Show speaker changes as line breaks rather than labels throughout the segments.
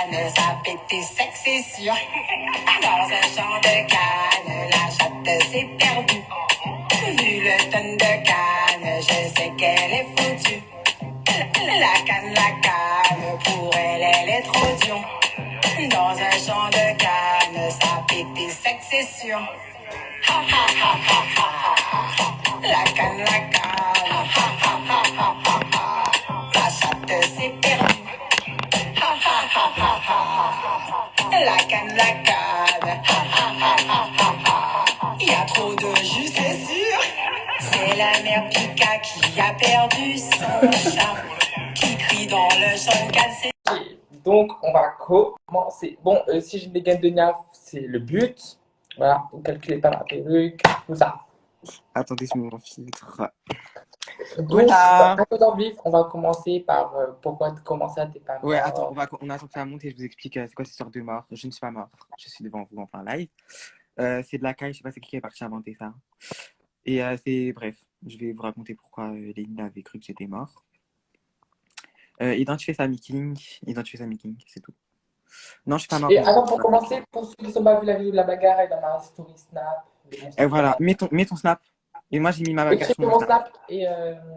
canne, ça pété sexy sûr. Dans un champ de canne, la chatte s'est perdue. Vu le tonne de canne, je sais qu'elle est foutue. La canne, pour elle, elle est trop dure. Dans un champ de canne, ça pété sexy sûr. Ha ha ha ha ha ha. La canne, ha ha ha ha ha ha. La chatte s'est perdue. Ha ha ha ha ha. La canne, ha ha ha ha ha. Il y a trop de jus, c'est sûr. C'est la mère Pika qui a perdu son chat. Qui crie dans le champ de canne, c'est...
Donc, on va commencer. Bon, si j'ai des gaines de niaf, c'est le but. Voilà, vous calculez pas la perruque, tout ça.
Attendez, je mets mon filtre.
Donc,
Voilà.
un peu dans le vif, on va commencer par pourquoi commencer à t'es pas mort.
Ouais, attends, on attend que ça monte et je vous explique c'est quoi cette histoire de mort. Je ne suis pas mort, je suis devant vous en plein live. C'est de la caille, je sais pas c'est qui est parti inventer ça. Et c'est bref, je vais vous raconter pourquoi Lénine avait cru que j'étais mort. Identifier Sammy King, c'est tout. Non, je suis pas mort.
Et attends, pour commencer, pour ceux qui n'ont pas vu la vidéo de la bagarre, et dans ma story Snap.
Et voilà, mets ton snap. Et moi j'ai mis ma bagarre sur
Écrivez mon snap et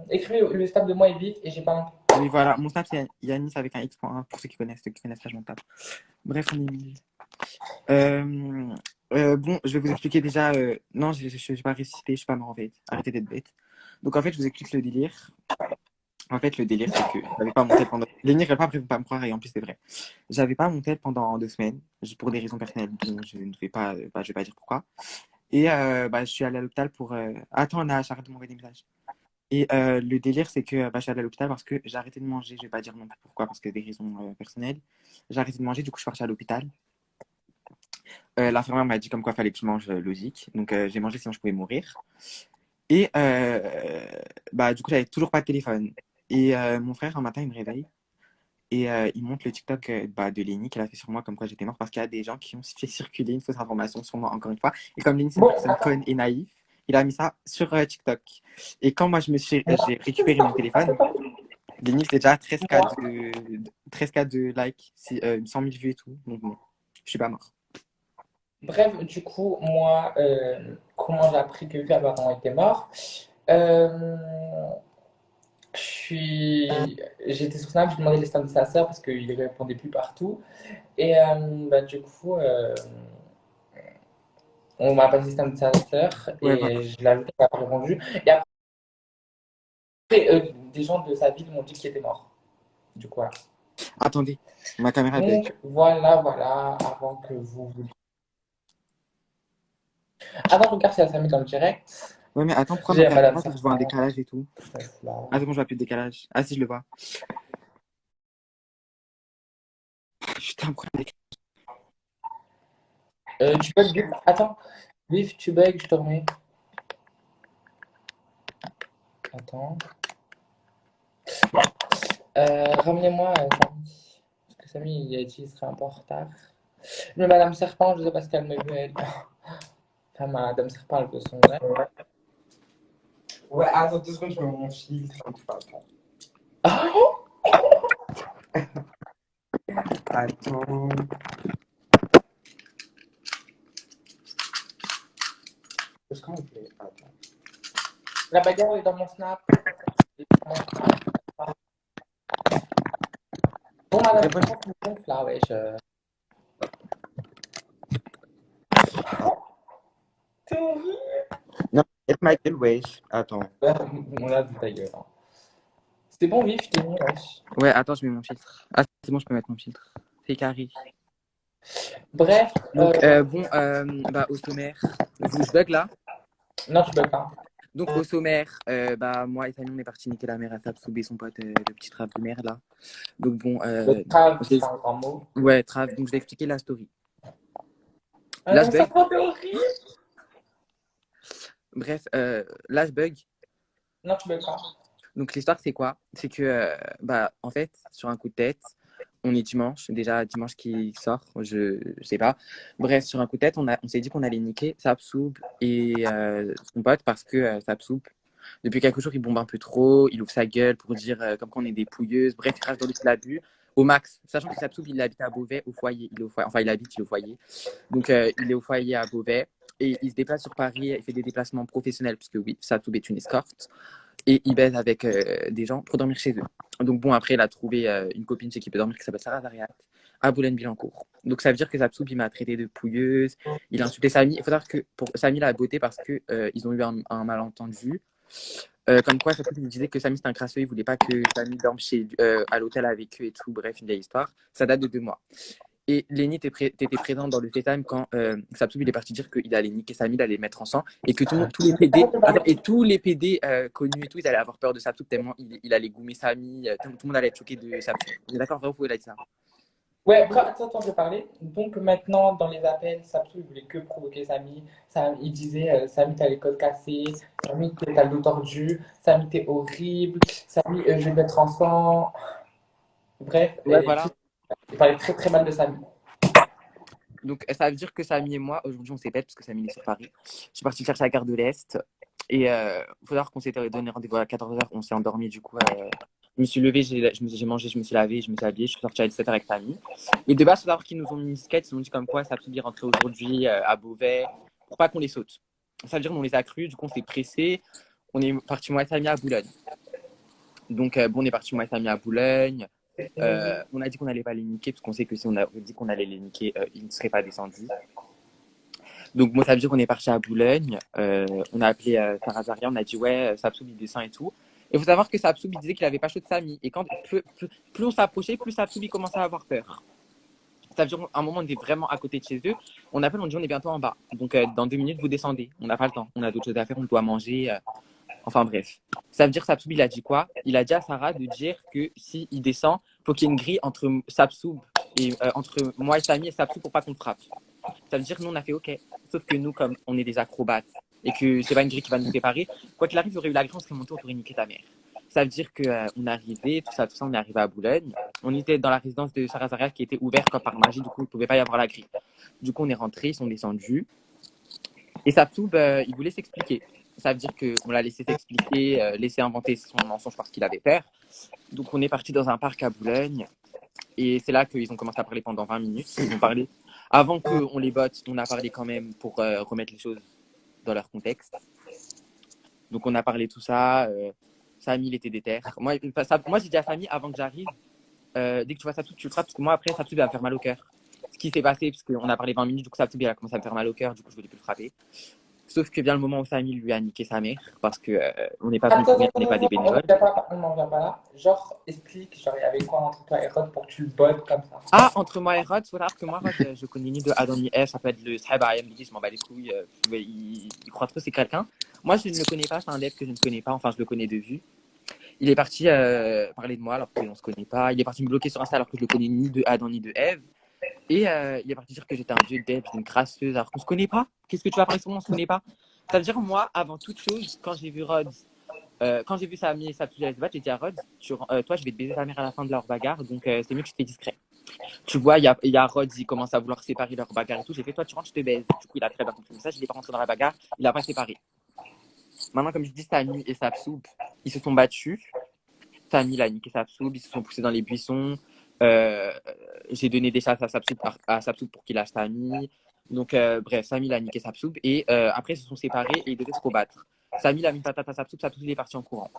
écrivez le snap de moi et vite, et j'ai pas honte.
Oui, voilà, mon snap c'est Yanis avec un X.1 pour ceux qui connaissent pas, je m'en tape. Bref, on est mis. Bon, je vais vous expliquer déjà. Non, je vais pas réciter, je suis pas mort en fait. Arrêtez d'être bête. Donc en fait, je vous explique le délire. En fait, le délire, c'est que j'avais pas mon tel pendant. Lénir n'est pas prévu pas me croire et en plus c'est vrai. J'avais pas mon tel pendant 2 semaines, pour des raisons personnelles. Je ne vais pas, je vais pas dire pourquoi. Et je suis allé à l'hôpital pour. Attends, Nash, arrête de m'envoyer des messages. Et le délire, c'est que je suis allé à l'hôpital parce que j'ai arrêté de manger. Je vais pas dire non plus pourquoi, parce que des raisons personnelles. J'ai arrêté de manger, du coup, je suis parti à l'hôpital. L'infirmière m'a dit comme quoi fallait que je mange logique. Donc, j'ai mangé sinon je pouvais mourir. Et du coup, j'avais toujours pas de téléphone. Et mon frère, un matin, il me réveille. Et il montre le TikTok de Lénie qu'elle a fait sur moi comme quoi j'étais mort parce qu'il y a des gens qui ont fait circuler une fausse information sur moi, encore une fois. Et comme Lénie, c'est une personne conne et naïve, il a mis ça sur TikTok. Et quand moi, j'ai récupéré mon téléphone, Lénie, c'était déjà 13K de likes, 100 000 vues et tout. Donc bon, je suis pas mort.
Bref, du coup, moi, comment j'ai appris que Fab était mort? J'étais sur Snap, je demandais les stats de sa sœur parce qu'il répondait plus partout. Et du coup, on m'a passé les stats de sa sœur et
Ouais, voilà.
je l'ai ajouté, elle n'a pas répondu. Et après, des gens de sa ville m'ont dit qu'il était mort. Du coup, voilà.
Attendez, ma caméra bug.
Donc, voilà, avant que vous... Avant, regarde si elle s'est mise dans le direct.
Ouais, mais attends, pourquoi
J'ai
ma
Madame
caméra, je vois un décalage et tout.
Serpent.
Ah, c'est bon, je vois plus de décalage. Ah, si, je le vois. Putain, pourquoi le décalage?
Tu bugs, Vif. Attends, Vif, tu bugs, je te remets. Attends. Ramenez-moi Samy. Parce que Samy, il serait un peu en retard. Mais Madame Serpent, je sais pas ce qu'elle me veut, elle. Enfin, Madame Serpent, elle veut son vrai.
Ouais, attends 2 secondes, je mets mon filtre.
Ah,
Attends. Comment on fait? Attends.
la bagarre est dans mon snap. Bon, Madame Serpent, c'est une gonfle, là, ouais. T'es horrible.
Non, get my gueule, wesh. Attends.
On a vu ta gueule. Hein. C'était bon, Vif, je t'ai mis, wesh.
Ouais, attends, je mets mon filtre. Ah, c'est bon, je peux mettre mon filtre. C'est carré.
Bref.
Donc, au sommaire. Je bug là?
Non, tu bugs pas.
Donc, au sommaire, moi et Samy, on est parti niquer la mère à Sapsoub et son pote, le petit trave de merde là. Donc, bon.
Le trave, c'est un grand mot.
Ouais, trave. Donc, je vais expliquer la story.
Là, ça t'es horrible.
Bref, là, je bug.
Non, tu bugs pas.
Donc, l'histoire, c'est quoi? C'est que, en fait, sur un coup de tête, on est dimanche, déjà dimanche qui sort, je sais pas. Bref, sur un coup de tête, on s'est dit qu'on allait niquer Sapsoub et son pote parce que Sapsoub, depuis quelques jours, il bombe un peu trop, il ouvre sa gueule pour dire comme qu'on est des pouilleuses. Bref, il crache dans le l'abus. au max. Sachant que Sapsoub, il habite à Beauvais, au foyer. Il est au foyer. Enfin, il habite, il est au foyer. Donc, il est au foyer à Beauvais. Et il se déplace sur Paris. Il fait des déplacements professionnels, puisque oui, Sapsoub est une escorte. Et il baise avec des gens pour dormir chez eux. Donc, bon, après, il a trouvé une copine chez qui il peut dormir qui s'appelle Sarah Zariat à Boulogne-Billancourt. Donc, ça veut dire que Sapsoub, il m'a traité de pouilleuse. Il a insulté Samy. Il faut savoir que pour Samy, il a beauté parce que ils ont eu un malentendu. Comme quoi, Sapsoub me disait que Samy c'était un crasseux, il voulait pas que Samy dorme à l'hôtel avec eux et tout. Bref, une vieille histoire. Ça date de 2 mois. Et Lenny t'étais présent dans le FaceTime quand Sapsoub il est parti dire qu'il allait niquer Samy, il allait le mettre ensemble et que tous les PD, et tous les PD connus et tout, ils allaient avoir peur de Sapsoub tellement il allait goumer Samy, tout le monde allait être choqué de Sapsoub. Vous êtes d'accord, vrai ou faux, il a dit ça?
Ouais, attends, je vais parler. Donc maintenant, dans les appels, Sapsou, il voulait que provoquer Samy. Il disait, Samy, t'as les codes cassés. Samy, t'as le dos tordu. Samy, t'es horrible. Samy, je vais te mettre enfant. Bref,
Ouais, voilà.
il parlait très très mal de Samy.
Donc, ça veut dire que Samy et moi, aujourd'hui, on s'est bête parce que Samy est sur Paris. Je suis parti le chercher à la gare de l'Est. Et il faut savoir qu'on s'était donné rendez-vous à 14h. On s'est endormi. Du coup, je me suis levé, j'ai mangé, je me suis lavé, je me suis habillé. Je suis sorti à 17h avec Samy. Et de base, il faut savoir qu'ils nous ont mis une skate. Ils nous ont dit comme quoi ça pouvait rentrer aujourd'hui à Beauvais pour pas qu'on les saute. Ça veut dire qu'on les a crus. Du coup, on s'est pressé. On est parti, moi et Samy, à Boulogne. Donc, bon, on est parti, moi et Samy, à Boulogne. On a dit qu'on n'allait pas les niquer parce qu'on sait que si on avait dit qu'on allait les niquer, ils ne seraient pas descendus. Donc, bon, ça veut dire qu'on est parti à Boulogne. On a appelé Sarah Zaria, on a dit ouais, Sapsoub il descend et tout. Et il faut savoir que Sapsoub il disait qu'il avait pas chaud de Samy. Et quand plus on s'approchait, plus Sapsoub il commençait à avoir peur. Ça veut dire qu'à un moment on était vraiment à côté de chez eux. On appelle, on dit on est bientôt en bas. Donc dans 2 minutes vous descendez. On n'a pas le temps. On a d'autres choses à faire, on doit manger. Enfin bref. Ça veut dire que Sapsoub il a dit quoi? Il a dit à Sarah de dire que s'il descend, faut qu'il y ait une grille entre Sapsoub et entre moi et Samy et Sapsoub pour pas qu'on frappe. Ça veut dire que nous, on a fait OK. Sauf que nous, comme on est des acrobates et que c'est pas une grille qui va nous séparer, quoi qu'il arrive, il y aurait eu la grille, on serait monté, on t'aurait niqué ta mère. Ça veut dire qu'on est arrivé, tout ça, on est arrivé à Boulogne. On était dans la résidence de Sarah Zaria qui était ouverte comme par magie, du coup, il ne pouvait pas y avoir la grille. Du coup, on est rentrés, ils sont descendus. Et Sapsoub, il voulait s'expliquer. Ça veut dire qu'on l'a laissé s'expliquer, laisser inventer son mensonge parce qu'il avait peur. Donc, on est parti dans un parc à Boulogne. Et c'est là qu'ils ont commencé à parler pendant 20 minutes. Ils ont parlé. Avant qu'on les botte, on a parlé quand même pour remettre les choses dans leur contexte. Donc, on a parlé tout ça. Samy, il était déter. Moi j'ai dit à Samy, avant que j'arrive, dès que tu vois Sapsoub, tu le frappes. Parce que moi, après, Sapsoub va me faire mal au cœur. Ce qui s'est passé, parce qu'on a parlé 20 minutes, du coup, Sapsoub, il a commencé à me faire mal au cœur. Du coup, je voulais plus le frapper. Sauf que vient le moment où Samy lui a niqué sa mère. Parce qu'on n'est pas venu pour rien, on n'est pas des bénévoles.
On n'en vient pas là. Genre, explique, genre, il y avait quoi entre toi et Rod pour que tu le bottes comme ça?
Ah, entre moi et Rod, il faut savoir que moi, Rod, je connais ni de Adam ni F, ça peut être le Sahab IMD, je m'en bats les couilles, il croit trop que c'est quelqu'un. Moi, je ne le connais pas, c'est un dev que je ne connais pas, enfin, je le connais de vue. Il est parti parler de moi alors qu'on ne se connaît pas. Il est parti me bloquer sur Insta alors que je le connais ni de Adam ni de Eve. Et il est parti dire que j'étais un vieux dev, une crasseuse alors qu'on ne se connaît pas. Qu'est-ce que tu vas parler sur moi, on ne se connaît pas? Ça veut dire, moi, avant toute chose, quand j'ai vu Rod, quand j'ai vu Samy et Sapsoub se battre, j'ai dit à Rod, toi, je vais te baiser ta mère à la fin de leur bagarre, donc c'est mieux que tu te fais discret. Tu vois, il y a Rod, il commence à vouloir séparer leur bagarre et tout. J'ai fait, toi, tu rentres, je te baise. Du coup, il a très bien compris ça. Je ne l'ai pas rentré dans la bagarre. Il n'a pas séparé. Maintenant, comme je dis, Samy et Sapsoub, ils se sont battus. Samy, il a niqué Sapsoub. Ils se sont poussés dans les buissons. Euh, j'ai donné des chasses à Sapsoub pour qu'il lâche Samy. Donc, bref, Samy, il a niqué Sapsoub. Et après, ils se sont séparés et ils devaient se combattre. Samy, il a mis une patate à Sapsoub. Sapsoub, il est parti en courant.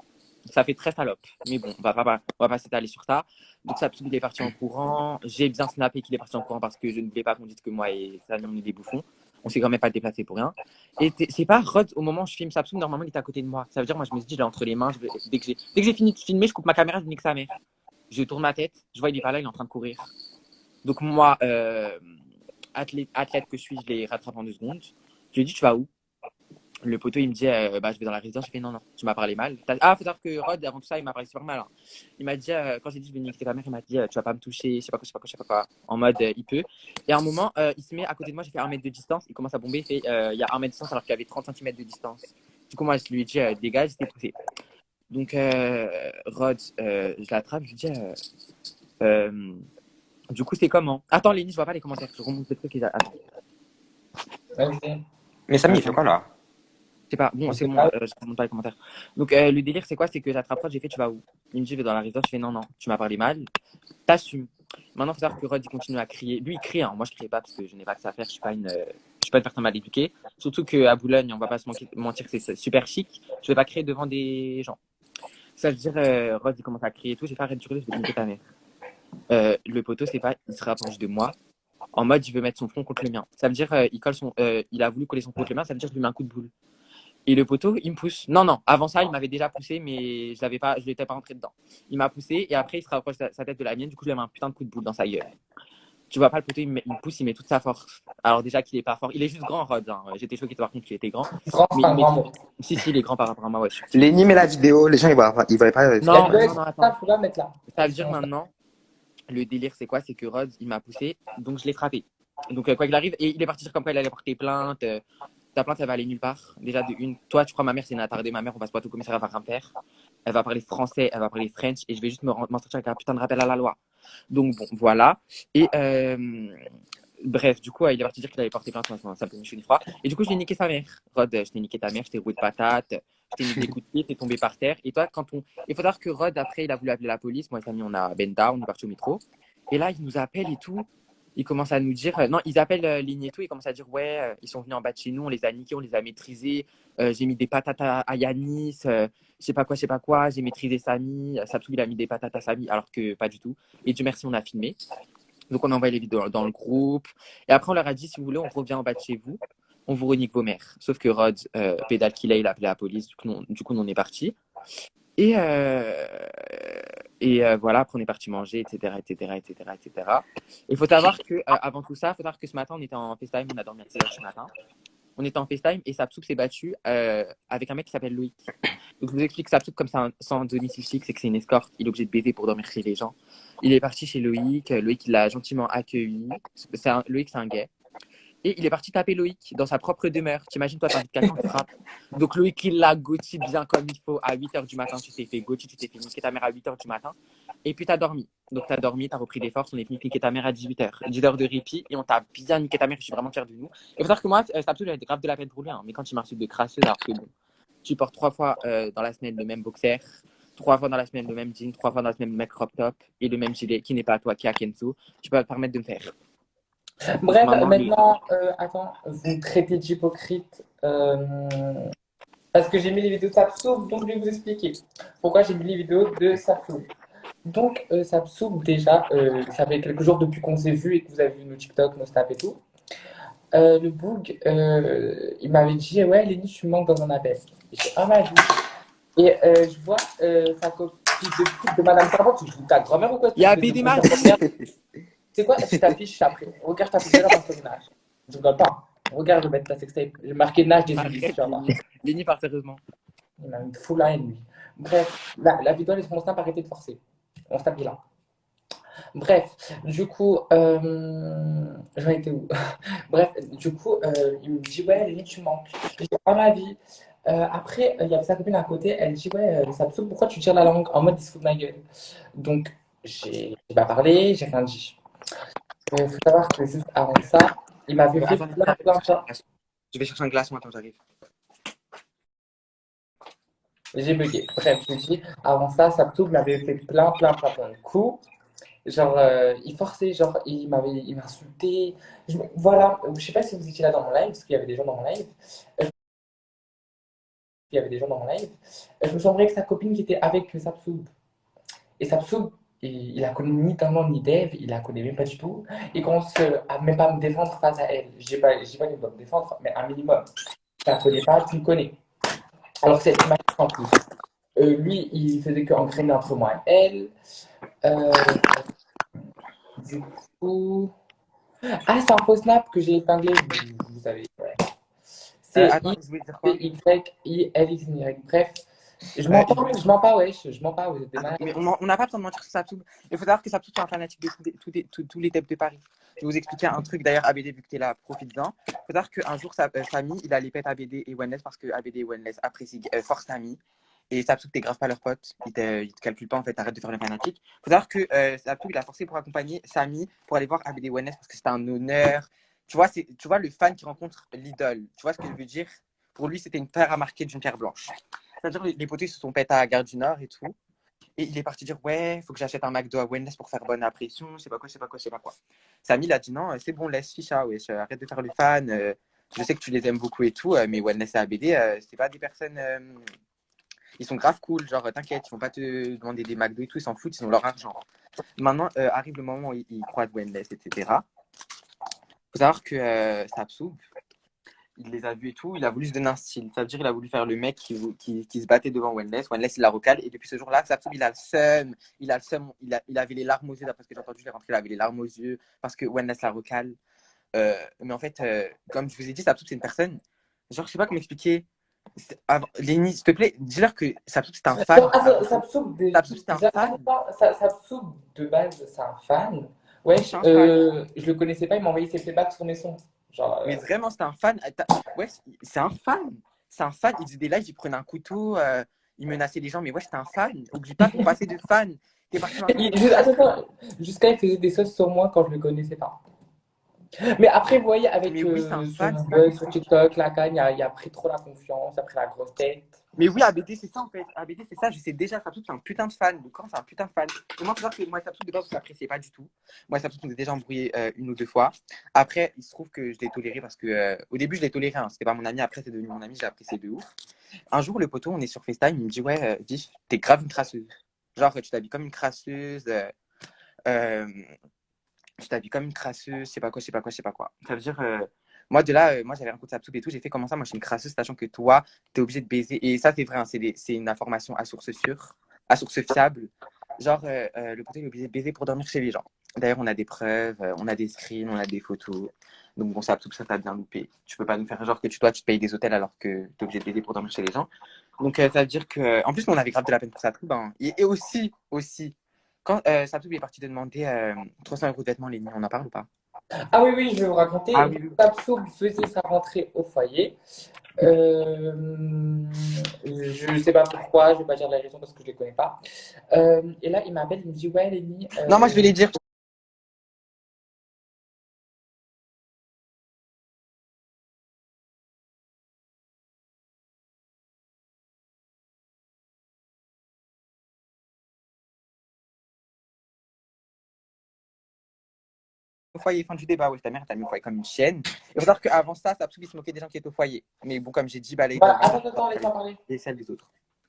Ça fait très salope. Mais bon, on va pas s'étaler sur ça. Donc, Sapsoub, il est parti en courant. J'ai bien snappé qu'il est parti en courant parce que je ne voulais pas qu'on dise que moi et Samy, on est des bouffons. On s'est quand même pas déplacé pour rien. Et c'est pas Rod, au moment où je filme Sapsoub, normalement, il est à côté de moi. Ça veut dire, moi, je me suis dit, je l'ai entre les mains. Dès que j'ai fini de filmer, je coupe ma caméra, je nique sa mère. Je tourne ma tête, je vois, il est pas là, il est en train de courir. Donc, moi, athlète que je suis, je les rattrape en 2 secondes. Je lui ai dit, tu vas où? Le poteau, il me dit, je vais dans la résidence. Je fais, non, non, tu m'as parlé mal. Ah, faut savoir que Rod, avant tout ça, il m'a parlé super mal. Hein. Il m'a dit, quand j'ai dit, je vais niquer ta mère, il m'a dit, tu vas pas me toucher, je sais pas quoi, je sais pas quoi, je sais pas quoi. En mode, il peut. Et à un moment, il se met à côté de moi, j'ai fait 1 mètre de distance. Il commence à bomber, il fait, il y a 1 mètre de distance alors qu'il y avait 30 cm de distance. Du coup, moi, je lui ai dit, dégage, j'étais poussé. Donc, Rod, je l'attrape, je lui dis, du coup, c'est comment? Attends, Léni, je vois pas les commentaires. Je remonte le truc et attends.
Vas-y.
Mais Samy, il fait quoi là?
sais pas. Bon,
On
c'est
sait
bon,
pas.
je remonte pas les commentaires. Donc, le délire, c'est quoi? C'est que j'attrape Rod, j'ai fait, tu vas où? Il me dit, je vais dans la résidence. Je fais, non, non, tu m'as parlé mal. T'assumes. Maintenant, il faut savoir que Rod, il continue à crier. Lui, il crie, hein. Moi, je crie pas parce que je n'ai pas que ça à faire. Je suis pas une personne mal éduquée. Surtout qu'à Boulogne, on va pas se mentir, c'est super chic. Je vais pas crier devant des gens. Ça veut dire, Rod, il commence à crier et tout. J'ai fait, arrête de hurler, je vais te niquer ta mère. Le poteau, c'est pas, il se rapproche de moi. En mode, il veut mettre son front contre le mien. Ça veut dire, il a voulu coller son front contre le mien. Ça veut dire que je lui mets un coup de boule. Et le poteau, il me pousse. Non, non, avant ça, il m'avais déjà poussé, mais je l'étais pas rentré dedans. Il m'a poussé et après, il se rapproche sa tête de la mienne. Du coup, je lui mets un putain de coup de boule dans sa gueule. Tu vois pas le poteau, il me pousse, il met toute sa force. Alors, déjà qu'il est pas fort. Il est juste grand, Rod. Hein. J'étais choqué de voir contre qu'il était grand.
Grand,
Mais
c'est un
il met
grand
tout.
mot.
Si, il est grand par rapport à moi, ouais.
Lenny met la vidéo, les gens ils voient pas.
La
Non,
vidéo,
non, non,
ça,
attends.
faut la mettre là.
Ça veut dire maintenant, le délire, c'est quoi? C'est que Rod, il m'a poussé, donc je l'ai frappé. Donc, quoi qu'il arrive, et il est parti dire comme quoi il allait porter plainte. Ta plainte, elle va aller nulle part. Déjà, de une, toi, tu crois ma mère, c'est une attardée. Ma mère, on va se battre au commissariat, elle va rien faire. Elle va parler français, elle va parler French, et je vais juste m'en sortir avec un putain de rappel à la loi. Donc, bon, voilà. Et, bref, du coup, il est parti dire qu'il allait porter plainte, ça me fait une froid. Et du coup, je l'ai niqué sa mère. Rod, je t'ai niqué ta mère, je t'ai roué de patate, je t'ai mis des coups de pied, t'es tombé par terre. Et toi, il faut savoir que Rod, après, il a voulu appeler la police. Moi et Samy, on a benda, on est parti au métro. Et là, il nous appelle et tout. Ils commencent à nous dire, non, ils appellent Ligne et tout, ils commencent à dire, ouais, ils sont venus en bas de chez nous, on les a niqués, on les a maîtrisés, j'ai mis des patates à Yanis, je sais pas quoi, j'ai maîtrisé Samy, Sapsou, il a mis des patates à Samy, alors que pas du tout. Et Dieu merci, on a filmé. Donc, on a envoyé les vidéos dans le groupe. Et après, on leur a dit, si vous voulez, on revient en bas de chez vous, on vous renique vos mères. Sauf que Rod, pédale qu'il a, il a appelé la police, du coup, nous, on est parti. Et, voilà, après on est parti manger, etc., etc., etc., etc. Il faut savoir que, avant tout ça, il faut savoir que ce matin, on était en FaceTime, on a dormi à 6h ce matin. On était en FaceTime et Sapsoup s'est battu avec un mec qui s'appelle Loïc. Donc je vous explique Sapsoup comme ça, sans domicile fixe, c'est que c'est une escorte, il est obligé de baiser pour dormir chez les gens. Il est parti chez Loïc, Loïc il l'a gentiment accueilli. Loïc c'est un gay. Et il est parti taper Loïc dans sa propre demeure. T'imagines, toi, t'invites quelqu'un, tu frappes. Donc Loïc, il l'a gothi bien comme il faut. À 8h du matin, tu t'es fait gothi, tu t'es fait niquer ta mère à 8h du matin. Et puis t'as dormi. Donc t'as dormi, t'as repris des forces. On est venu niquer ta mère à 18h. 10h de répit et on t'a bien niqué ta mère. Je suis vraiment fier de nous. Et faut savoir que moi, Sapsou, j'avais grave de la peine pour lui. Hein. Mais quand il m'a reçu de crasseuse, alors que bon, tu portes 3 fois dans la semaine le même boxer, 3 fois dans la semaine le même jean, 3 fois dans la semaine le même crop top et le même gilet qui n'est pas à toi, qui est à Kenzo, tu peux pas te permettre de me faire. Donc
Bref,
maintenant,
maintenant, attends, vous me traitez d'hypocrite parce que j'ai mis les vidéos de Sapsoup, donc je vais vous expliquer pourquoi j'ai mis les vidéos de Sapsoup. Donc, Sapsoup, déjà, ça fait quelques jours depuis qu'on s'est vu et que vous avez vu nos TikTok, nos snaps et tout. Le Boog, il m'avait dit, ouais, Lenny, tu me manques dans un appel. Et je dis, ah, ma vie. Et je vois sa copine de Madame Servante, tu joues ta grand-mère ou quoi?
il y a des matchs.
C'est quoi? Je t'affiche après. Regarde, je t'affiche déjà dans ton nage. Je rigole pas. Regarde, je vais mettre ta sextape. J'ai marqué nage des Ulysses, tu vas voir.
Lenny part sérieusement.
Il m'a mis full line, lui. Bref, la vidéo, laisse mon snap arrêter de forcer. On se tape là. Bref, du coup, j'en étais où? Bref, du coup, il me dit, ouais, Lenny, tu manques. Je dis, ah, ma vie. Après, il y avait sa copine à côté, elle dit, ouais, ça me saoule, pourquoi tu tires la langue en mode il se fout de ma gueule? Donc, j'ai pas parlé, j'ai rien dit. Il faut savoir que juste avant ça, il m'avait fait
Attends,
plein de fois.
je vais chercher un glaçon, attends, j'arrive.
J'ai bugué. Bref, je dis, avant ça, Saptoub m'avait fait plein de coups. Genre, il forçait, genre, il m'insultait. Voilà, je sais pas si vous étiez là dans mon live, parce qu'il y avait des gens dans mon live. Il y avait des gens dans mon live. Je me souviens que sa copine qui était avec Saptoub. Et Sapsoub, il la connaît ni Tangan ni Dev, il la connaît même pas du tout. Il commence à même pas me défendre face à elle. Je dis pas qu'il doit me défendre, mais un minimum. Tu la connais pas, tu me connais. Alors que c'est une machine en plus. Lui, il faisait qu'engrainer entre moi et elle. Euh, du coup. Ah, c'est un faux snap que j'ai épinglé, vous savez. Ouais. C'est
Attends, je voulais dire quoi?
I-Y-I-L-X-Y. Bref, je
Euh,
mens pas, wesh. Je mens pas, vous êtes des malades.
mais on n'a pas besoin de mentir sur Sapsou. Il faut savoir que Sapsou est un fanatique de tous les devs de Paris. Je vais vous expliquer un truc, d'ailleurs, ABD, vu que tu es là, profite-en. Il faut savoir qu'un jour, Samy, il a les pètes ABD et Wellness parce que ABD et Wellness apprécient fort Samy. Et Sapsou, t'es grave pas leur pote. Il te calcule pas, en fait, arrête de faire le fanatique. Il faut savoir que Sapsou, il a forcé pour accompagner Samy pour aller voir ABD Wellness parce que c'était un honneur. Tu vois, le fan qui rencontre l'idole. Tu vois ce que je veux dire? Pour lui, c'était une pierre à marquer d'une pierre blanche. C'est-à-dire, les poteaux, ils se sont pétés à la gare du Nord et tout. Et il est parti dire, ouais, il faut que j'achète un McDo à Wellness pour faire bonne impression, je sais pas quoi, je sais pas quoi, je sais pas quoi. Samy, il a dit, non, c'est bon, laisse ficha, ouais, arrête de faire le fan. Je sais que tu les aimes beaucoup et tout, mais Wellness et ABD, c'est pas des personnes. Ils sont grave cool, genre, t'inquiète, ils vont pas te demander des McDo et tout, ils s'en foutent, ils ont leur argent. Maintenant, arrive le moment où ils croisent Wellness, etc. Faut savoir que Sapsou, il les a vus et tout, il a voulu se donner un style. Ça veut dire qu'il a voulu faire le mec qui se battait devant Wellness. Wellness, il la recale. Et depuis ce jour-là, Sapsou, il a le seum. Il avait les larmes aux yeux, d'après ce que j'ai entendu, il est rentré, il avait les larmes aux yeux parce que Wellness la recale. Mais en fait, comme je vous ai dit, Sapsou, c'est une personne. Genre, je sais pas comment expliquer. Léni, s'il te plaît, dis-leur que Sapsou, c'est un fan.
Sapsoub,
Sapsou, c'est un fan.
Sapsoub, de base, c'est un fan. Ouais,
C'est un fan.
je le connaissais pas, il m'a envoyé ses playbacks sur mes sons. Genre,
Mais vraiment, c'est un fan. Ouais, c'est un fan. C'est un fan. Il faisait des lives, il prenait un couteau, il menaçait les gens. Mais ouais, c'est un fan. Oublie pas qu'on passait de fan. T'es parti dans un truc de fan.
Attends, jusqu'à il faisait des sauces sur moi quand je le connaissais pas. Mais après, vous voyez, avec
Mais oui, c'est un fan.
son
C'est pas
buzz
quelque
sur
chose.
TikTok, la canne, il a pris trop la confiance, après la grosse tête.
Mais oui, ABD, c'est ça en fait. ABD, c'est ça. Je sais déjà, Sapsou, c'est un putain de fan. Le camp, c'est un putain de fan. Et moi, il faut savoir que moi, Sapsou, de base, je l'appréciais pas du tout. Moi, Sapsou, on s'est déjà embrouillé une ou deux fois. Après, il se trouve que je l'ai toléré parce que, au début, je l'ai toléré. Hein. C'était pas mon ami. Après, c'est devenu mon ami. J'ai apprécié de ouf. Un jour, le poteau, on est sur FaceTime. Il me dit, ouais, Vif, t'es grave une crasseuse. Genre, tu t'habilles comme une crasseuse. Euh, tu t'habilles comme une crasseuse. Je sais pas quoi, je sais pas quoi, je sais pas quoi. Ça veut dire. Moi, de là, moi, j'avais un coup de Sapsou et tout. J'ai fait comment ça? Moi, je suis une crasseuse, sachant que toi, tu es obligé de baiser. Et ça, c'est vrai, hein, c'est une information à source sûre, à source fiable. Genre, le poteau est obligé de baiser pour dormir chez les gens. D'ailleurs, on a des preuves, on a des screens, on a des photos. Donc, bon, Sapsou, ça t'a bien loupé. Tu peux pas nous faire genre que toi, tu te payes des hôtels alors que tu es obligé de baiser pour dormir chez les gens. Donc, ça veut dire que. En plus, nous, on avait grave de la peine pour Sapsou. Ben, et aussi, quand Sapsou est parti de demander 300 euros de vêtements, Lénie, on en parle ou pas?
Ah oui, oui, je vais vous raconter.
Ah oui, oui.
Sapsoub faisait sa rentrée au foyer. Je ne sais pas pourquoi, je ne vais pas dire la raison parce que je ne les connais pas. Et là, il m'appelle, il me dit, ouais, Lénie,
Non, moi, je vais les dire. Au foyer, fin du débat, ouais, ta mère t'a mis au foyer comme une chienne. Il faut savoir qu'avant ça, Sapsou, il se moquait des gens qui étaient au foyer. Mais bon, comme j'ai dit, bah, les
voilà,
doivent
attends, laisse-moi parler.
et celles des autres.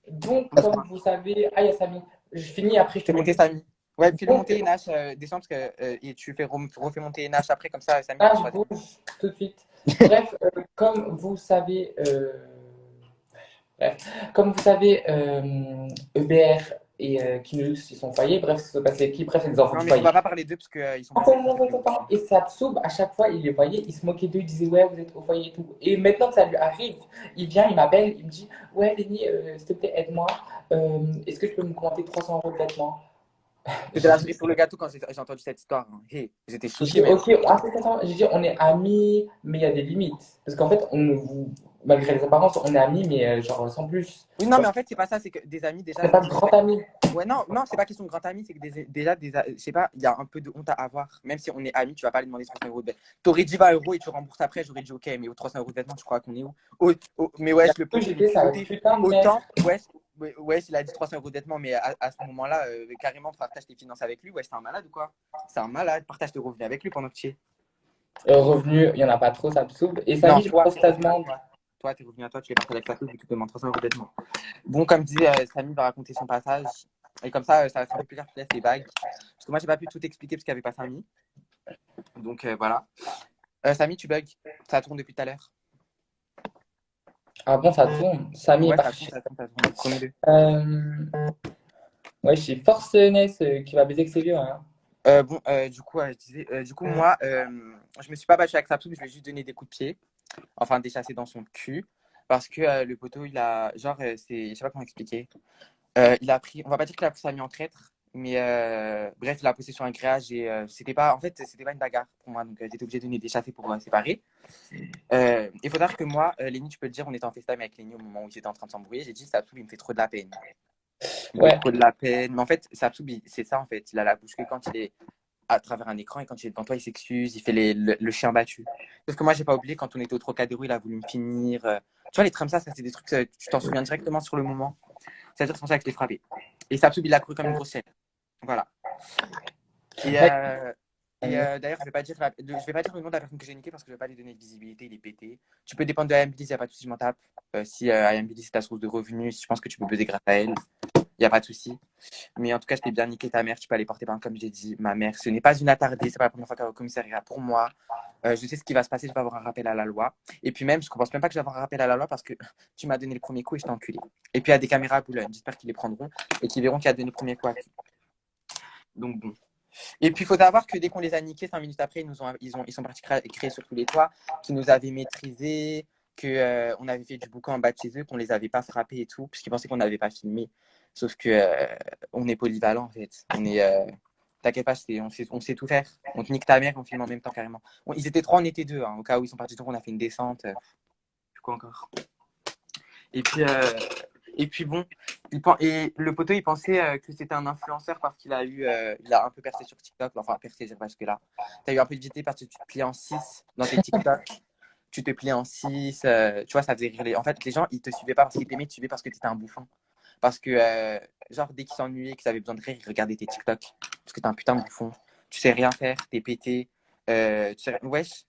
Donc, comme vous savez, ah, il y a Samy. Je finis, après je te
Fais monter
mets.
Samy. Ouais, fais-le
Donc,
monter Nash, descends, parce que, et tu refais monter Nash après, comme ça, Samy,
ah,
il
je
va
bouge tout de suite. Bref, comme vous savez, bref, comme vous savez, EBR et Kinolux, ils sont foyer. Bref, ça se passait qui? Bref, c'est des enfants
Non,
du
mais on
foyer.
va pas parler d'eux, parce qu'ils sont pas
Attends,
censés parler.
Et Sapsoub, à chaque fois, il les voyait, il se moquait d'eux, il disait, ouais, vous êtes au foyer et tout. Et maintenant que ça lui arrive, il vient, il m'appelle, il me dit, ouais, Lénie, s'il te plaît, aide-moi. Est-ce que je peux me commenter 300 euros de vêtements?
C'était
J'ai
la
dit,
cerise sur le gâteau quand j'ai entendu cette histoire. Hein. Hey, j'étais
j'ai
choqué
dit,
même.
ok, attends, j'ai dit, on est amis, mais il y a des limites. Parce qu'en fait, malgré les apparences, on est amis, mais genre sans plus.
Oui, non,
Genre,
mais en fait, c'est pas ça, c'est que des amis,
on n'est
déjà,
pas de grands amis.
ouais, non, non, c'est pas question de grand ami, c'est que déjà, je sais pas, il y a un peu de honte à avoir. Même si on est amis, tu vas pas lui demander 300 euros de vêtements. T'aurais dit 20 euros et tu rembourses après, j'aurais dit ok, mais aux 300 euros de vêtements, tu crois qu'on est où? Mais
Il y a
wesh, le
peu,
pote, il est
j'étais ça,
culotté.
putain de merde.
Autant, wesh, il a dit 300 euros de vêtements, mais à ce moment-là, carrément, partage tes finances avec lui. Wesh, c'est un malade ou quoi? C'est un malade, partage tes revenus avec lui pendant que tu y es.
Revenu, il n'y en a pas trop, ça me saoule. Et
Non,
Samy, je pense que ça demande.
toi, tes revenus à toi, tu les partages avec ta fille, vu que tu te demandes 300 euros de vêtements. Bon, comme dit, Samy va raconter son passage. Et comme ça va faire un peu plus clair, tu laisses les bagues. Parce que moi, j'ai pas pu tout expliquer parce qu'il n'y avait pas Samy. Donc voilà. Samy, tu bugs. Ça tourne depuis tout à l'heure.
Ah bon, ça tourne. Samy est
Ouais, ça tourne,
parti.
ça tourne, ça tourne. Promets-le.
Ouais, c'est Forceness qui va baiser que c'est vieux. Hein.
Bon, du coup, je disais, moi, je me suis pas battu avec Sapsou, mais je lui ai juste donné des coups de pied. Enfin, des chassés dans son cul. Parce que le poteau, il a. Genre, je sais pas comment expliquer. Il a pris. On va pas dire qu'il a pris Samy en traître. Mais bref, il a posé sur un grillage et c'était pas. En fait, c'était pas une bagarre pour moi. Donc, j'étais obligé de donner des chassés pour séparer. Il faut savoir que moi, Léni, tu peux le dire, on était en FaceTime avec Léni au moment où ils étaient en train de s'embrouiller. J'ai dit, Sapsou, il me fait trop de la peine. Il me fait
Ouais.
trop de la peine. Mais en fait, Sapsou, c'est ça, en fait. Il a la bouche que quand il est à travers un écran et quand il est devant toi, il s'excuse, il fait le chien battu. Sauf que moi, j'ai pas oublié, quand on était au Trocadéro, il a voulu me finir. vois, les trams, ça c'est des trucs, tu t'en souviens directement sur le moment. C'est-à-dire que c'est pour ça que je l'ai frappé. Et Sapsoub, il a couru comme une grosse chienne. Voilà. Et, d'ailleurs, je vais pas dire le nom de la personne que j'ai niqué parce que je vais pas lui donner de visibilité, il est pété. Tu peux dépendre de IMBD, il n'y a pas de souci, je m'en tape. Si IMBD c'est ta source de revenus, si je pense que tu peux buzzer grâce à elle, il n'y a pas de souci. Mais en tout cas, je t'ai bien niqué ta mère, tu peux aller porter plainte comme j'ai dit. Ma mère, ce n'est pas une attardée, c'est pas la première fois qu'elle va au commissariat pour moi. Je sais ce qui va se passer, je vais avoir un rappel à la loi. Et puis même, je ne pense même pas que je vais avoir un rappel à la loi parce que tu m'as donné le premier coup et je t'ai enculé. Et puis il y a des caméras à Boulogne, j'espère qu'ils les prendront et qu'ils verront qui a donné le premier coup à qui. Donc bon. Et puis, il faut savoir que dès qu'on les a niqués, 5 minutes après, ils sont partis créer sur tous les toits, qu'ils nous avaient maîtrisés, qu'on avait fait du boucan en bas de chez eux, qu'on les avait pas frappés et tout, puisqu'ils pensaient qu'on n'avait pas filmé. Sauf que on est polyvalent, en fait. T'inquiète pas, on sait tout faire. On te nique ta mère, on filme en même temps, carrément. Ils étaient 3, on était 2. Hein. Au cas où ils sont partis, on a fait une descente. Quoi encore. Et puis bon, et le poteau, il pensait que c'était un influenceur parce qu'il il a un peu percé sur TikTok. Enfin, percé, j'ai parce que là, tu as eu un peu de visibilité parce que tu te plies en 6 dans tes TikTok. Tu te plies en 6. Tu vois, ça faisait rire. En fait, les gens, ils te suivaient pas parce qu'ils t'aimaient, ils te suivaient parce que tu étais un bouffon. Parce que, genre, dès qu'ils s'ennuyaient, qu'ils avaient besoin de rire, ils regardaient tes TikTok. Parce que t'es un putain de bouffon. Tu sais rien faire, t'es pété. Wesh,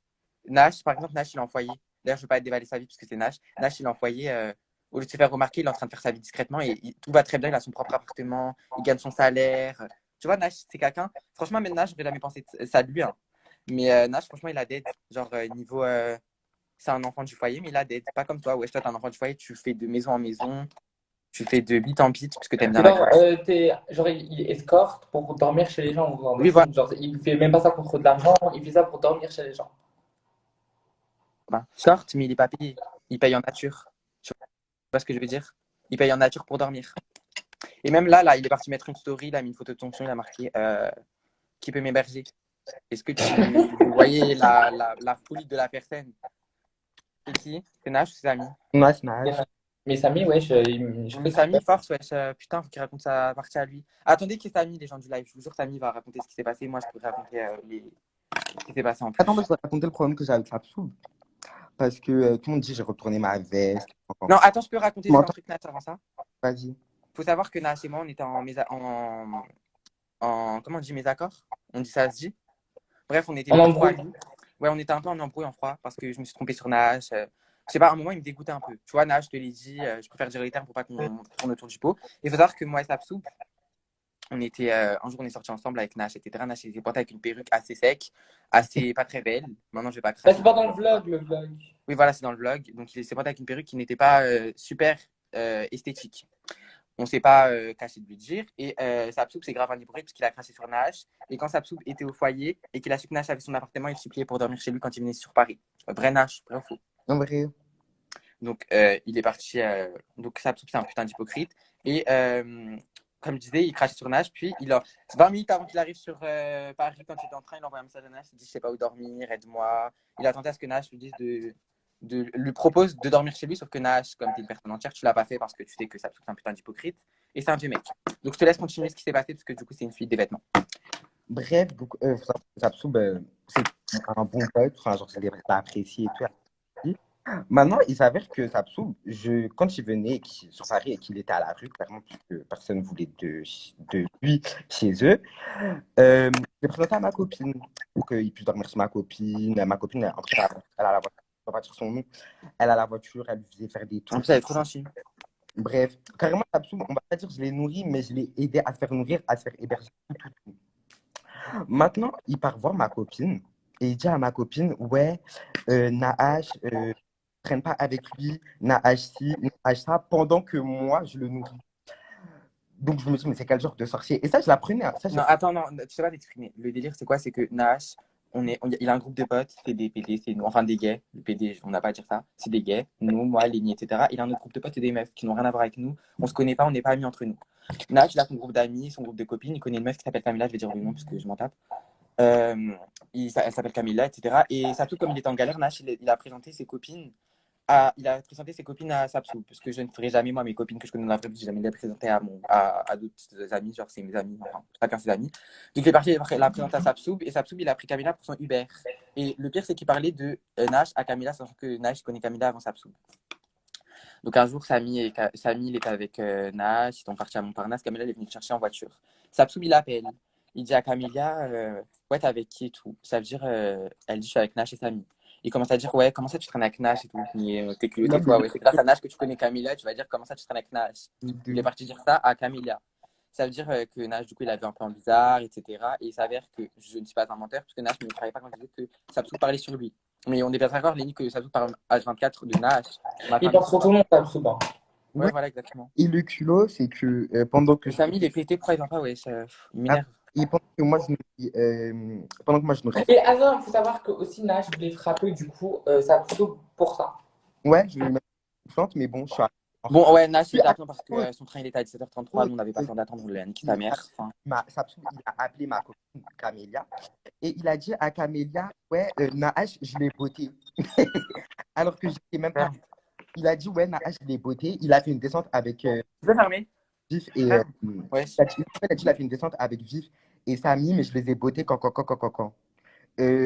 Nash, par exemple, Nash, il est en foyer. D'ailleurs, je veux pas dévaler sa vie parce que c'est Nash. Nash, il est en foyer. Au lieu de se faire remarquer, il est en train de faire sa vie discrètement et tout va très bien. Il a son propre appartement, il gagne son salaire. Tu vois, Nash, c'est quelqu'un. Franchement, même Nash, j'aurais jamais pensé ça de lui. Hein. Mais Nash, franchement, il a d'aide. Genre, niveau. C'est un enfant du foyer, mais il a d'aide. Pas comme toi. Ouais, toi, t'es un enfant du foyer, tu fais de maison en maison. Tu fais de bite en bite parce que t'aimes bien la
Genre,
grâce.
genre, il escorte pour dormir chez les gens. Vous vous rendez
Oui, voilà.
compte. Genre, il fait même pas ça contre de l'argent, il fait ça pour dormir chez les gens.
Ben, sorte, mais il est pas payé. Il paye en nature. Tu vois ce que je veux dire? Il paye en nature pour dormir. Et même là, il est parti mettre une story, il a mis une photo de son chien, il a marqué qui peut m'héberger. Est-ce que vous voyez la folie de la personne? C'est qui? C'est Nash ou c'est Samy?
Ouais, c'est Nash.
Mais Samy, ouais, je
Mais
peux
Samy, force, wesh. Putain, faut qu'il raconte sa partie à lui. Attendez qu'il y ait Samy, les gens du live. Je vous jure, Samy va raconter ce qui s'est passé. Moi, je pourrais raconter ce qui s'est passé en plus.
Attends, moi, je vais raconter le problème que j'ai avec Sapsou. Parce que tout le monde dit j'ai retourné ma veste.
Non, attends, je peux raconter
Tu
juste un
m'entends?
truc, Nash, avant ça?
Vas-y.
Faut savoir que Nash et moi, on était comment on dit mes accords? On dit ça se dit? Bref, on était
En
plus trop
embrouille.
amis. Ouais, on était un peu en embrouille en froid parce que je me suis trompé sur Nash. Je sais pas, à un moment, il me dégoûtait un peu. Tu vois, Nash, je te l'ai dit, je préfère dire les termes pour pas qu'on tourne autour du pot. Il faut savoir que moi et Sapsou, un jour, on est sortis ensemble avec Nash, etc. Nash, il était porté avec une perruque assez sec, assez pas très belle. Maintenant, je vais pas
Bah,
cracher.
c'est pas dans le vlog, le vlog.
Oui, voilà, c'est dans le vlog. Donc, il s'est porté avec une perruque qui n'était pas super esthétique. On s'est pas caché de lui dire. Et Sapsoub, c'est grave un hypocrite parce qu'il a craché sur Nash. Et quand Sapsoub était au foyer et qu'il a su que Nash avait son appartement, il suppliait pour dormir chez lui quand il venait sur Paris. Vrai Nash, vrai ou faux?
En vrai.
Donc, il est parti. Donc, Sapsoub, c'est un putain d'hypocrite. Et comme je disais, il crache sur Nash. Puis, 20 minutes avant qu'il arrive sur Paris, quand il était en train, il envoie un message à Nash. Il dit: je sais pas où dormir, aide-moi. Il a tenté à ce que Nash lui dise lui propose de dormir chez lui, sauf que Nash, comme tu es une personne entière, tu l'as pas fait parce que tu sais que Sapsoub, c'est un putain d'hypocrite. Et c'est un vieux mec. Donc, je te laisse continuer ce qui s'est passé parce que du coup, c'est une fuite des vêtements.
Bref, Sapsou, c'est un bon pote. Enfin, genre, je l'ai apprécié et tout. Maintenant, il s'avère que Sapsou, quand il venait sur Paris et qu'il était à la rue, clairement, puisque personne ne voulait de lui chez eux, j'ai présenté à ma copine pour qu'il puisse dormir chez ma copine. Ma copine, en plus, elle a la voiture, je ne vais pas dire son nom, elle a la voiture, elle lui faisait faire des
En
tours.
plus, elle est trop gentille.
Bref, carrément, Sapsou, on va pas dire que je l'ai nourri, mais je l'ai aidé à se faire nourrir, à se faire héberger. Tout. Maintenant, il part voir ma copine et il dit à ma copine, ouais, Nahash, traîne pas avec lui, Nahash ci, Nahash ça, pendant que moi, je le nourris. Donc, je me dis, mais c'est quel genre de sorcier? Et ça, je l'apprenais.
Non, attends, non, tu sais pas t'exprimer. Le délire, c'est quoi? C'est que Nash, il a un groupe de potes, c'est des PD, c'est nous, enfin des gays. Le PD, on n'a pas à dire ça. C'est des gays, nous, moi, Lénie, etc. Il a un autre groupe de potes et des meufs qui n'ont rien à voir avec nous. On se connaît pas, on n'est pas amis entre nous. Nash, il a son groupe d'amis, son groupe de copines. Il connaît une meuf qui s'appelle Camilla, je vais dire le nom parce que je m'en tape. Elle s'appelle Camilla, etc. Et Sapsou, comme il était en galère, Nash, il a présenté ses copines à Sapsou, parce que je ne ferai jamais, moi, mes copines que je connais dans la vraie vie, j'ai jamais les présenter à d'autres amis, genre c'est mes amis, enfin, chacun ses amis. Donc, il est parti la présenter à Sapsou, et Sapsou, il a pris Camilla pour son Uber. Et le pire, c'est qu'il parlait de Nash à Camilla, sachant que Nash connaît Camilla avant Sapsou. Donc un jour, Samy, il était avec Nash, ils sont partis à Montparnasse. Camilla, elle est venue le chercher en voiture. Sapsoub, il appelle. Il dit à Camilla, ouais, t'es avec qui et tout. Ça veut dire, elle dit, je suis avec Nash et Samy. Il commence à dire, ouais, comment ça tu traînes avec Nash et tout. T'es
Non,
culotté,
mais
toi, ouais. C'est grâce à Nash que tu connais Camilla, tu vas dire, comment ça tu traînes avec Nash. Il est
de-
parti dire ça à Camilla. Ça veut dire que Nash, du coup, il avait un plan bizarre, etc. Et il s'avère que je ne suis pas un menteur, parce que Nash ne me croyait pas quand je disais que Sapsoub parlait sur lui. Mais on est bien d'accord, Lenny, que Sapsoub parle H24 de Nash,
Il
matin, midi,
pense sur tout
soir.
le monde, Sapsoub, hein.
Ouais,
Ouais.
voilà, exactement.
Et le culot, c'est que pendant que
Et Samy, il est pété, pourquoi il vient pas? Ouais, il
Ah,
m'énerve.
et pendant que moi je nourris.
Et attends, il faut savoir que aussi Nash voulait frapper du coup Sapsoub pour ça.
Ouais, je vais lui mettre une plante, mais bon, je suis
Bon, ouais, Nash, il
Puis
était
à
absent parce que
cause,
son train il était à 17h33. Nous, on n'avait pas le temps d'attendre, on l'a niqué sa mère. Enfin,
Sapsou, il a appelé ma copine Camélia et il a dit à Camélia, ouais, Nahash, je l'ai botté. Alors que j'étais même pas.
ferme.
Il a dit, ouais, Nahash, je l'ai botté. Il a fait une descente avec
Tu peux fermer?
Vif et.
Ferme. Ouais.
Il a fait une descente avec Vif et Samy, mais je les ai bottés quand.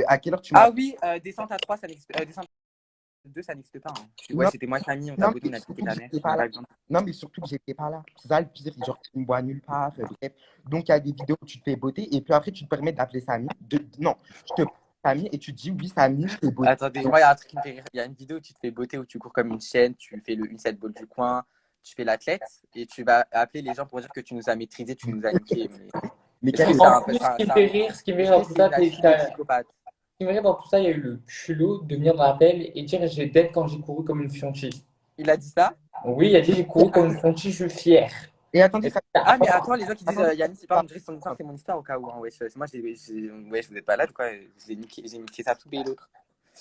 À quelle heure tu m'as.
Ah oui, descente à 3, ça n'existe descente à 2, ça n'existe pas. Hein. Ouais,
Non,
c'était moi, Samy, on t'a
non,
botté,
mais
on a
surtout
niqué
que
ta mère.
j'étais
On
pas
n'a
là.
pas besoin.
Non, mais surtout que j'étais pas là. C'est ça le pire. Genre, tu me bois nulle part. Bref. Donc, il y a des vidéos où tu te fais botter et puis après, tu te permets d'appeler Samy. Non, je te Samy et tu te dis, oui, Samy, je t'ai botté.
Attendez, moi, il y a un truc qui me fait rire. Il y a une vidéo où tu te fais botter, où tu cours comme une chienne, tu fais le 1-7 ball du coin, tu fais l'athlète et tu vas appeler les gens pour dire que tu nous as maîtrisé, tu nous as niqué.
Mais
Est-ce que
quel
c'est
En
un.
plus, ce qui me fait rire, ce qui me fait
Est-ce
rire dans
que
tout
c'est
ça,
une
c'est
attitude de
que
psychopathe?
ce qui me fait rire dans tout ça, il y a eu le culot de venir dans l'appel et dire j'ai dead quand j'ai couru comme une fiontie.
Il a dit ça?
Oui, il a dit j'ai couru comme une fiontie, je suis fier.
Et attendez,
Est-ce-
ça.
Ah, mais attends, les gens qui disent
Attendez,
Yannis, c'est pas on dirait son histoire, c'est mon histoire au cas où. Hein. Ouais, moi, ouais, vous êtes pas là, quoi. J'ai niqué ça tout et l'autre.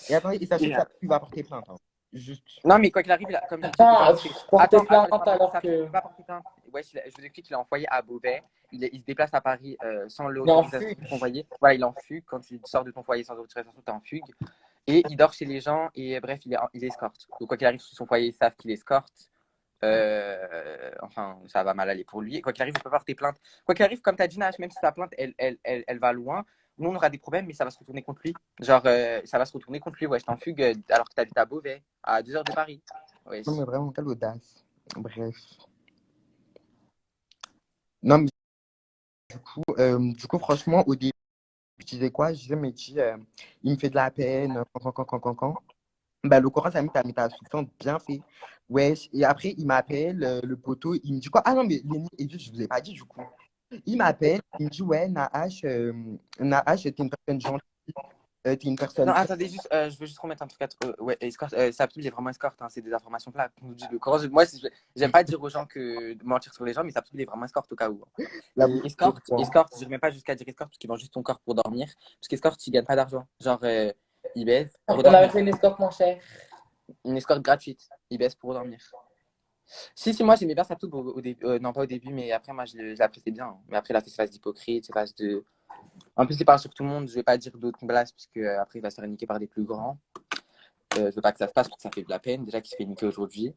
et attendez, et sachez
Et,
que ça va porter plainte. Hein. Juste.
Non, mais quoi qu'il arrive, comme j'ai dit, il peut pas
Attends,
porter.
porter plainte
Laisse-moi parler.
alors
Ça, il
que
peut pas porter plainte. Ouais, je vous explique, il est envoyé à Beauvais. Il se déplace à Paris sans
Il est en
l'autorisation
fugue.
de ton foyer. Voilà, il est en fugue. Quand tu sors de ton foyer sans autorisation, tu es en fugue. Et il dort chez les gens. Et bref, il escorte. Donc, quoi qu'il arrive, sous son foyer, ils savent qu'il escorte. Enfin, ça va mal aller pour lui. Quoi qu'il arrive, il peut porter plainte. Quoi qu'il arrive, comme tu as dit, Nash, même si ta plainte, elle va loin, nous, on aura des problèmes, mais ça va se retourner contre lui. Genre, ça va se retourner contre lui. Ouais, je t'en fugue alors que tu habites à Beauvais, à 2 heures de Paris. Ouais.
Non, mais vraiment, quelle audace. Bref. Non, mais du coup, franchement, au début, je disais quoi? Je disais, mais il me fait de la peine. Quand. Ben, le courant, ça mais t'as souffrance bien fait. Ouais, et après, il m'appelle, le poteau, il me dit quoi? Ah non, mais Lenny, et je vous ai pas dit du coup. Il m'appelle, il me dit, ouais, Nahash, t'es une personne gentille, t'es une personne
Non,
très.
attendez, juste, je veux juste remettre un truc à ouais, escorte, Sapli, il est vraiment escorte, hein, c'est des informations là. Moi, j'aime pas dire aux gens que de mentir sur les gens, mais Sapli, il est vraiment escorte au cas où. Hein.
La
Et
bouche.
escorte, je ne remets pas jusqu'à dire escorte parce qu'il vend juste ton corps pour dormir. Parce qu'escorte, il gagne pas d'argent. Genre, il baise pour
on avait
dormir.
fait une escorte moins chère.
Une escorte gratuite. Il baisse pour dormir. Si, moi j'aimais bien Sapli au début. Non, pas au début, mais après, moi je l'appréciais bien. Hein. Mais après, il a fait ses phases d'hypocrite, ses phases de. En plus, il parle sur tout le monde. Je vais pas dire d'autres blagues parce que après il va se faire niquer par des plus grands. Je veux pas que ça se passe parce que ça fait de la peine. Déjà qu'il se fait niquer aujourd'hui.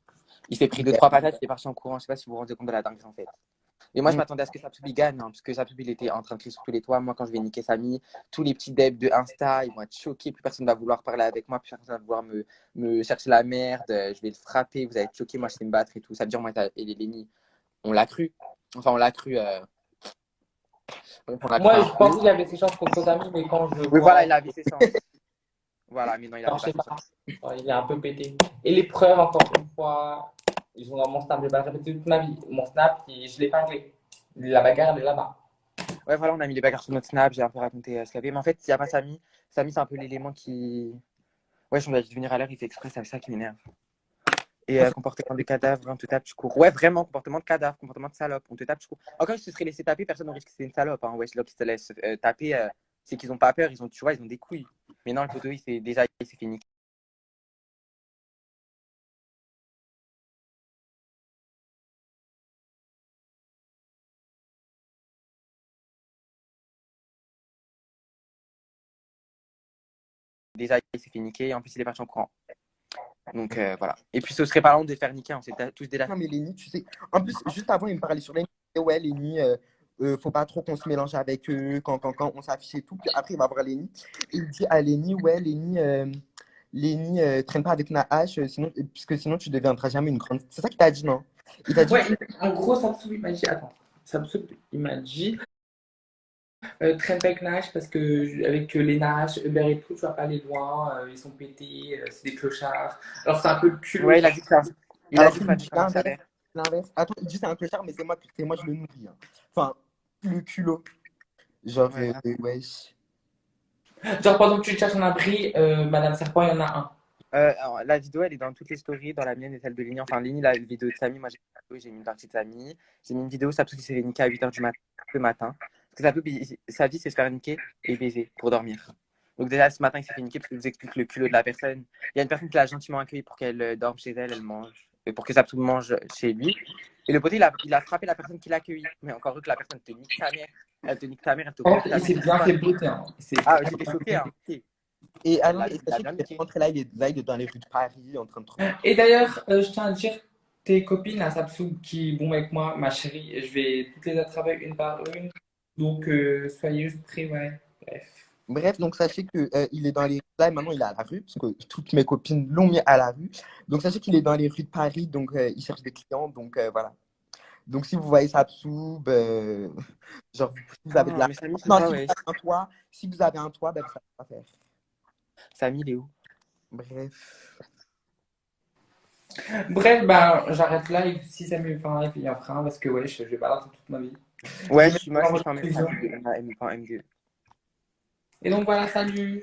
Il s'est pris 2-3 patates, il est parti en courant. Je sais pas si vous vous rendez compte de la dinguerie en fait. Et moi, je m'attendais à ce que Sapsoubi gagne, hein, parce que Sapsoubi, il était en train de crier sur tous les toits. Moi, quand je vais niquer Samy, tous les petits devs de Insta, ils vont être choqués. Plus personne va vouloir parler avec moi. Plus personne va vouloir me chercher la merde. Je vais le frapper. Vous allez être choqués. Moi, je sais me battre et tout. Ça veut dire, moi et les Lenny, on l'a cru. Enfin, on l'a cru. On l'a cru
Moi,
un
je
peu.
pensais qu'il avait ses chances contre Samy, mais quand je
Oui,
vois.
voilà, il avait ses chances. Voilà, mais non, il
Non,
avait
je
pas
sais
ses
pas.
chances.
Il est un peu pété. Et les preuves, encore une fois, ils ont dans mon snap. Je vais pas le répéter toute ma vie. Mon snap, je l'ai épinglé. La bagarre, elle est là-bas.
Ouais, voilà, on a mis les bagarres sur notre Snap. J'ai un peu raconté ce qu'il y avait. Mais en fait, s'il n'y a pas Samy, Samy, c'est un peu l'élément qui. Ouais, on doit venir à l'heure, il fait exprès, c'est ça qui m'énerve. Et comportement de cadavre, on te tape, tu cours. Ouais, vraiment, comportement de cadavre, comportement de salope, on te tape, tu cours. Encore, ils se seraient laissé taper, personne n'aurait dit que c'est une salope. Hein. Ouais, là, qui se laissent taper, c'est qu'ils n'ont pas peur, ils ont, tu vois, ils ont des couilles. Mais non, le poteau, il s'est fait niquer. Déjà, il s'est fait niquer, et en plus, il est parti en courant. Donc voilà. Et puis, ce serait pas honte de faire niquer, on s'est tous déjà.
Non, mais Lenny, tu sais. En plus, juste avant, il me parlait sur Lenny. Il disait, ouais, Lenny, faut pas trop qu'on se mélange avec eux quand on s'affiche et tout. Puis après, il va voir Lenny. Il dit à Lenny, ouais, Lenny, Léni, traîne pas avec Nahash, sinon, puisque sinon tu deviendras jamais une grande. C'est ça qu'il t'a dit, non? Il t'a dit,
Ouais, en gros, Samsung, il m'a dit, attends, Samsung, il m'a dit, traîne pas avec Nash parce que avec les Nash, Uber et tout, tu vas pas aller loin, ils sont pétés, c'est des clochards. Alors c'est un peu le culot.
Ouais, il a dit que ça. Il a
alors
dit que
qu'il
ça
dit
commence à
l'inverse,
salaire.
l'inverse. Attends, il dit c'est un clochard, mais c'est moi, je le nourris, hein. Enfin, le culot. Genre,
Ouais, grave.
wesh.
Genre pendant que tu cherches un abri, Madame Serpent, il y en a un.
Alors, la vidéo, elle est dans toutes les stories, dans la mienne et celle de Léni. Enfin, Léni, la vidéo de Samy, moi j'ai mis une partie de Samy. J'ai mis une vidéo, Sapsou qui s'est fait niquer à 8h du matin, le matin. Parce que sa vie, c'est se faire niquer et baiser pour dormir. Donc déjà, ce matin, il s'est fait niquer parce que je vous explique le culot de la personne. Il y a une personne qui l'a gentiment accueilli pour qu'elle dorme chez elle, elle mange, et pour que Sapsou mange chez lui. Et le poté, il a frappé la personne qui l'a accueilli. Mais encore heureux que la personne te nique ta mère. Elle te nique ta mère, elle te
Oh,
coupe ta
il
mère.
s'est bien fait beauté, hein.
Ah, j'étais choqué, hein. Ok.
Et
Elle
alors,
l'a
et
il a
sachez
bien
qu'il est
niqué.
rentré là, il est dans les rues de Paris, en train de trouver.
Et d'ailleurs, je tiens à dire, tes copines à Samsung qui vont avec moi, ma chérie, je vais toutes les attraper une par une. Donc soyez juste prêts, ouais. Bref.
Bref, donc sachez que il est dans les là et maintenant il est à la rue parce que toutes mes copines l'ont mis à la rue. Donc sachez qu'il est dans les rues de Paris, donc il cherche des clients, donc voilà. Donc si vous voyez Sapsou, genre si vous avez de
Ah,
la
mais Samy, c'est
non,
quoi,
si vous
ouais?
avez un toit, si vous avez un toit, ben vous savez quoi faire.
Samy, il est où?
Bref.
Bref, ben j'arrête là et si ça me fait un live, il y a un frein parce que ouais, je vais balancer toute ma vie. Je
Ouais,
vais
moi
mettre
aussi,
en
je suis en
conclusion.
M2.
Et donc voilà, salut!